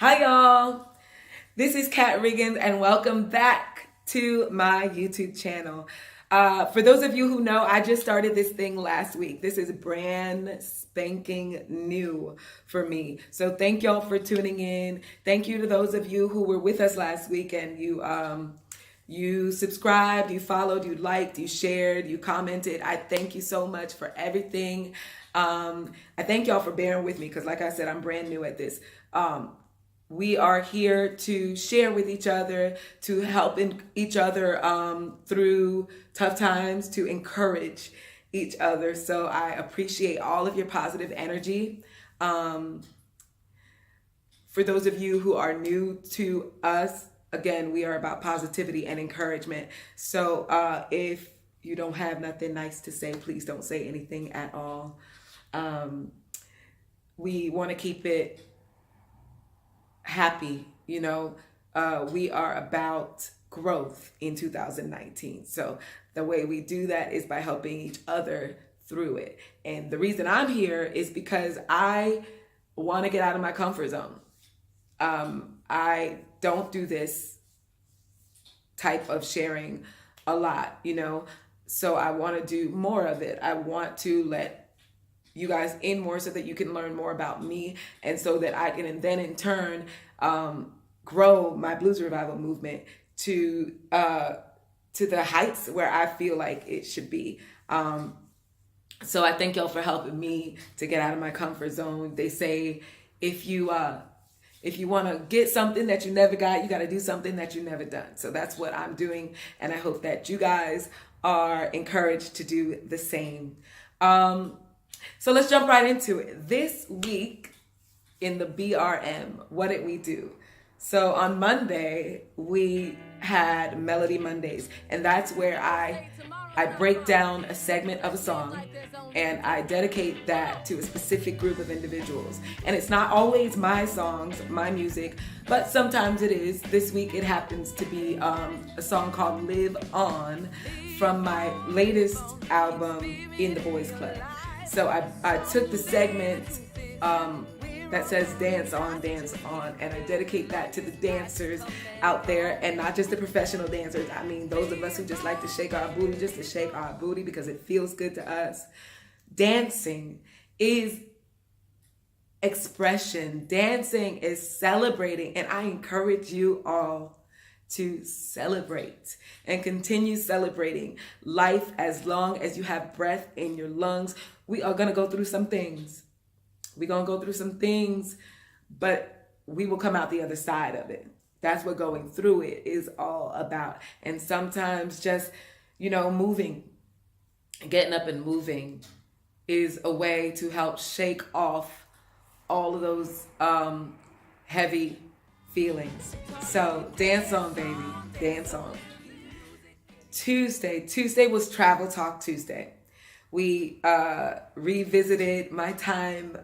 Hi y'all, this is Kat Riggins and welcome back to my YouTube channel. For those of you who know, I just started this thing last week. This is brand spanking new for me. So thank y'all for tuning in. Thank you to those of you who were with us last week and you subscribed, you followed, you liked, you shared, you commented. I thank you so much for everything. I thank y'all for bearing with me because like I said, I'm brand new at this. We are here to share with each other, to help each other through tough times, to encourage each other. So I appreciate all of your positive energy. For those of you who are new to us, again, we are about positivity and encouragement. So if you don't have nothing nice to say, please don't say anything at all. We want to keep it happy, we are about growth in 2019. So the way we do that is by helping each other through it. And the reason I'm here is because I want to get out of my comfort zone. I don't do this type of sharing a lot, so I want to do more of it. I want to let you guys in more so that you can learn more about me and so that I can then in turn grow my blues revival movement to the heights where I feel like it should be. So I thank y'all for helping me to get out of my comfort zone. They say if you want to get something that you never got, you got to do something that you never done. So that's what I'm doing, and I hope that you guys are encouraged to do the same. So let's jump right into it. This week in the BRM, what did we do? So on Monday, we had Melody Mondays, and that's where I break down a segment of a song and I dedicate that to a specific group of individuals. And it's not always my songs, my music, but sometimes it is. This week it happens to be a song called Live On from my latest album, In the Boys Club. So I took the segment that says dance on, and I dedicate that to the dancers out there, and not just the professional dancers. I mean, those of us who just like to shake our booty just to shake our booty because it feels good to us. Dancing is expression. Dancing is celebrating, and I encourage you all to celebrate and continue celebrating life as long as you have breath in your lungs. We are going to go through some things. We're going to go through some things, but we will come out the other side of it. That's what going through it is all about. And sometimes just, moving, getting up and moving is a way to help shake off all of those heavy feelings. So dance on, baby, dance on. Tuesday was Travel Talk Tuesday. We revisited my time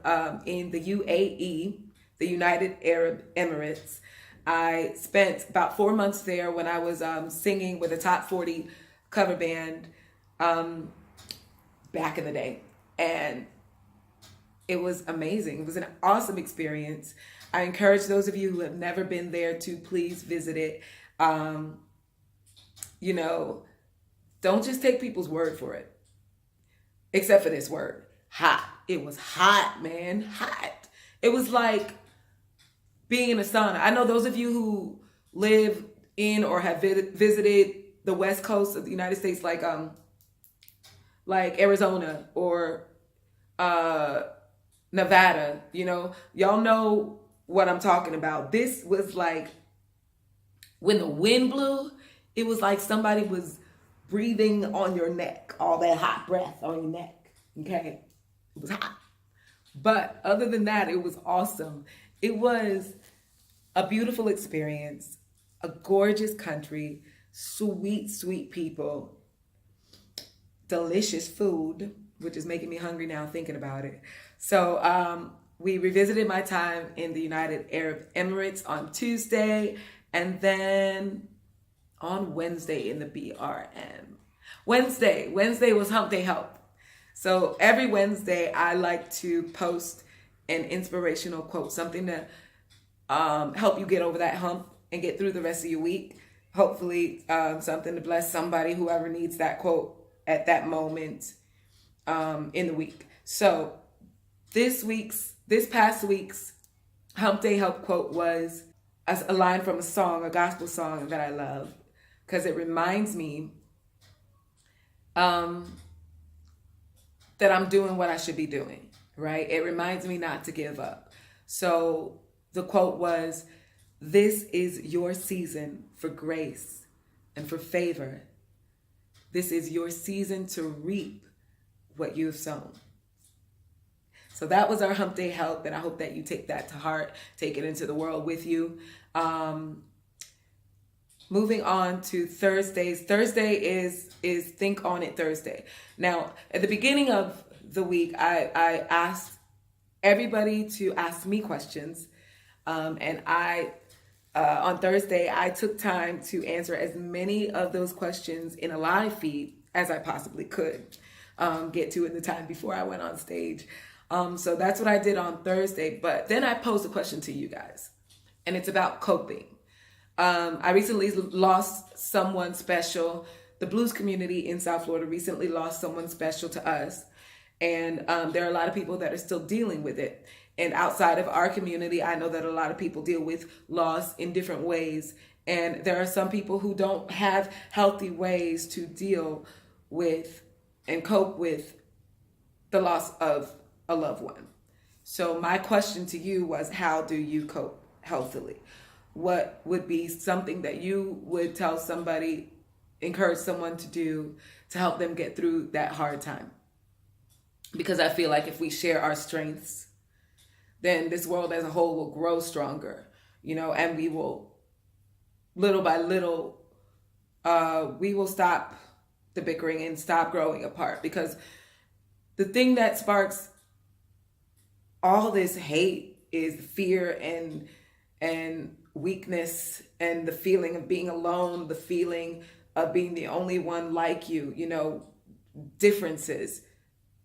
in the UAE, the United Arab Emirates. I spent about 4 months there when I was singing with a top 40 cover band back in the day. And it was amazing. It was an awesome experience. I encourage those of you who have never been there to please visit it. Don't just take people's word for it. Except for this word, hot. It was hot, man, hot. It was like being in a sauna. I know those of you who live in or have visited the West Coast of the United States, like Arizona or Nevada, y'all know what I'm talking about. This was like when the wind blew, it was like somebody was breathing on your neck, all that hot breath on your neck, okay? It was hot. But other than that, it was awesome. It was a beautiful experience, a gorgeous country, sweet, sweet people, delicious food, which is making me hungry now thinking about it. So we revisited my time in the United Arab Emirates on Tuesday, and then on Wednesday in the BRM. Wednesday was Hump Day Help. So every Wednesday I like to post an inspirational quote, something to help you get over that hump and get through the rest of your week. Hopefully, something to bless somebody, whoever needs that quote at that moment in the week. So this past week's Hump Day Help quote was a line from a song, a gospel song that I love, because it reminds me that I'm doing what I should be doing, right? It reminds me not to give up. So the quote was, "This is your season for grace and for favor. This is your season to reap what you have sown." So that was our Hump Day Help, and I hope that you take that to heart, take it into the world with you. Moving on to Thursdays. Thursday is Think On It Thursday. Now, at the beginning of the week, I asked everybody to ask me questions, and on Thursday, I took time to answer as many of those questions in a live feed as I possibly could get to in the time before I went on stage. So that's what I did on Thursday. But then I posed a question to you guys, and it's about coping. I recently lost someone special. The blues community in South Florida recently lost someone special to us. And there are a lot of people that are still dealing with it. And outside of our community, I know that a lot of people deal with loss in different ways. And there are some people who don't have healthy ways to deal with and cope with the loss of a loved one. So my question to you was, how do you cope healthily? What would be something that you would tell somebody, encourage someone to do to help them get through that hard time? Because I feel like if we share our strengths, then this world as a whole will grow stronger, and we will, little by little, we will stop the bickering and stop growing apart. Because the thing that sparks all this hate is fear and weakness, and the feeling of being alone, the feeling of being the only one like you. Differences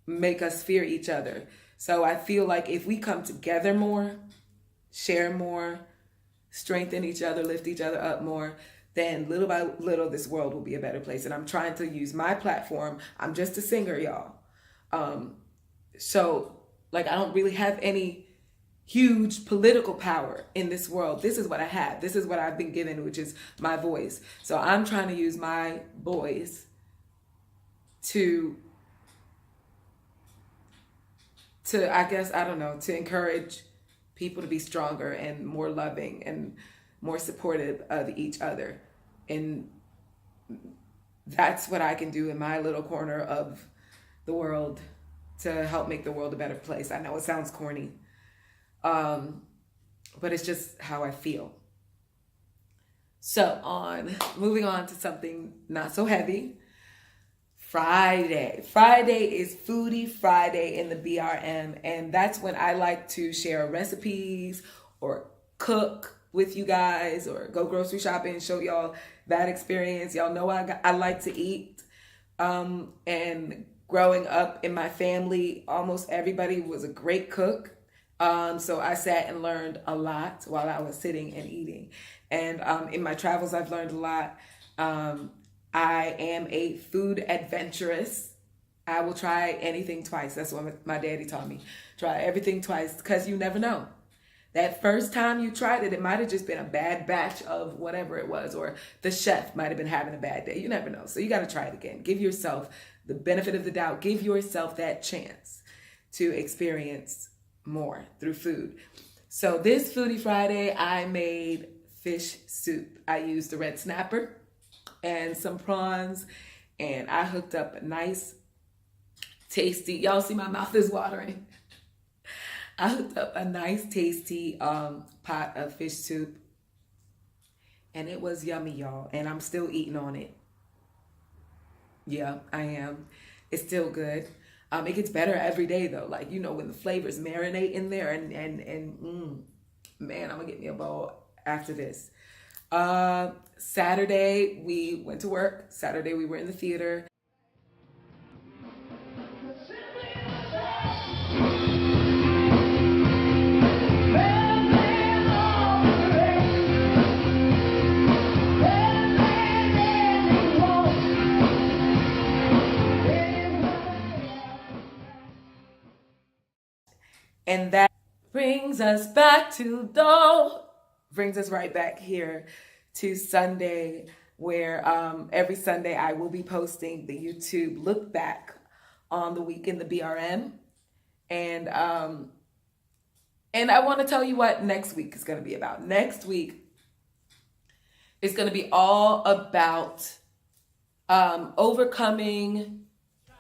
make us fear each other. So I feel like if we come together more, share more, strengthen each other, lift each other up more, then little by little this world will be a better place. And I'm trying to use my platform. I'm just a singer, y'all. So I don't really have any huge political power in this world. This is what I have. This is what I've been given, which is my voice. So I'm trying to use my voice to I guess, I don't know, to encourage people to be stronger and more loving and more supportive of each other. And that's what I can do in my little corner of the world to help make the world a better place. I know it sounds corny, but it's just how I feel. So moving on to something not so heavy. Friday is Foodie Friday in the BRM, and that's when I like to share recipes or cook with you guys or go grocery shopping and show y'all that experience. Y'all know I like to eat, and growing up in my family, almost everybody was a great cook. So I sat and learned a lot while I was sitting and eating. And in my travels, I've learned a lot. I am a food adventurous. I will try anything twice. That's what my daddy taught me. Try everything twice, because you never know. That first time you tried it, it might have just been a bad batch of whatever it was, or the chef might have been having a bad day. You never know. So you got to try it again. Give yourself the benefit of the doubt. Give yourself that chance to experience more through food. So this Foodie Friday, I made fish soup. I used the red snapper and some prawns, and I hooked up a nice, tasty, y'all see my mouth is watering. I hooked up a nice, tasty pot of fish soup, and it was yummy, y'all, and I'm still eating on it. Yeah, I am. It's still good. It gets better every day, though. When the flavors marinate in there, and man, I'm gonna get me a bowl after this. Saturday, we went to work. Saturday, we were in the theater. And that brings us back to brings us right back here to Sunday, where every Sunday I will be posting the YouTube look back on the week in the BRM. And I want to tell you what next week is going to be about. Next week is going to be all about overcoming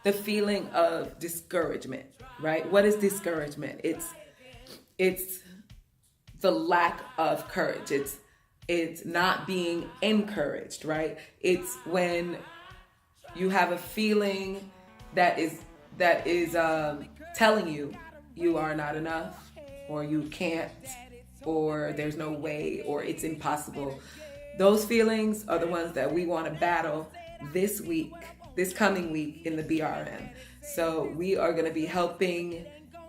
the feeling of discouragement, right? What is discouragement? It's the lack of courage. It's not being encouraged, right? It's when you have a feeling that is telling you you are not enough, or you can't, or there's no way, or it's impossible. Those feelings are the ones that we want to battle this week, this coming week in the BRM. So we are going to be helping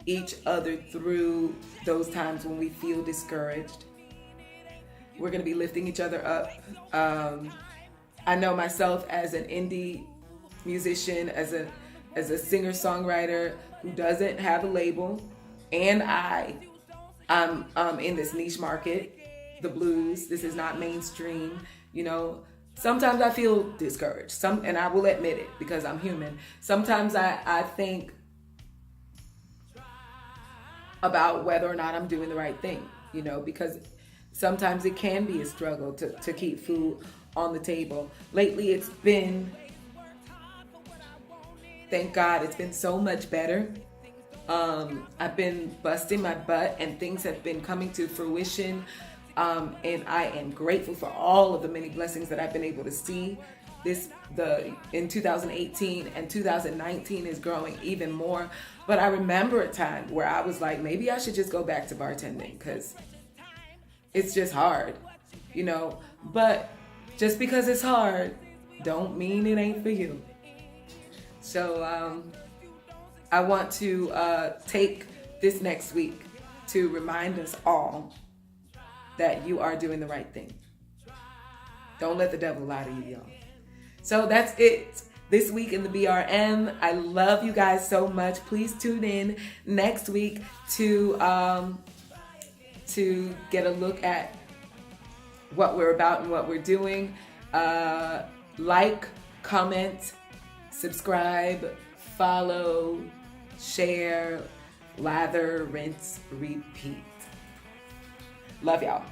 each other through those times when we feel discouraged. We're going to be lifting each other up. I know myself as an indie musician, as a singer-songwriter who doesn't have a label, and I'm in this niche market, the blues. This is not mainstream, you know. Sometimes I feel discouraged. And I will admit it because I'm human. Sometimes I think about whether or not I'm doing the right thing, you know, because sometimes it can be a struggle to keep food on the table. Lately, it's been, thank God, it's been so much better. I've been busting my butt and things have been coming to fruition. And I am grateful for all of the many blessings that I've been able to see. In 2018 and 2019 is growing even more. But I remember a time where I was like, maybe I should just go back to bartending because it's just hard, you know. But just because it's hard, don't mean it ain't for you. So I want to take this next week to remind us all that you are doing the right thing. Don't let the devil lie to you, y'all. So that's it this week in the BRM. I love you guys so much. Please tune in next week to get a look at what we're about and what we're doing. Like, comment, subscribe, follow, share, lather, rinse, repeat. Love y'all.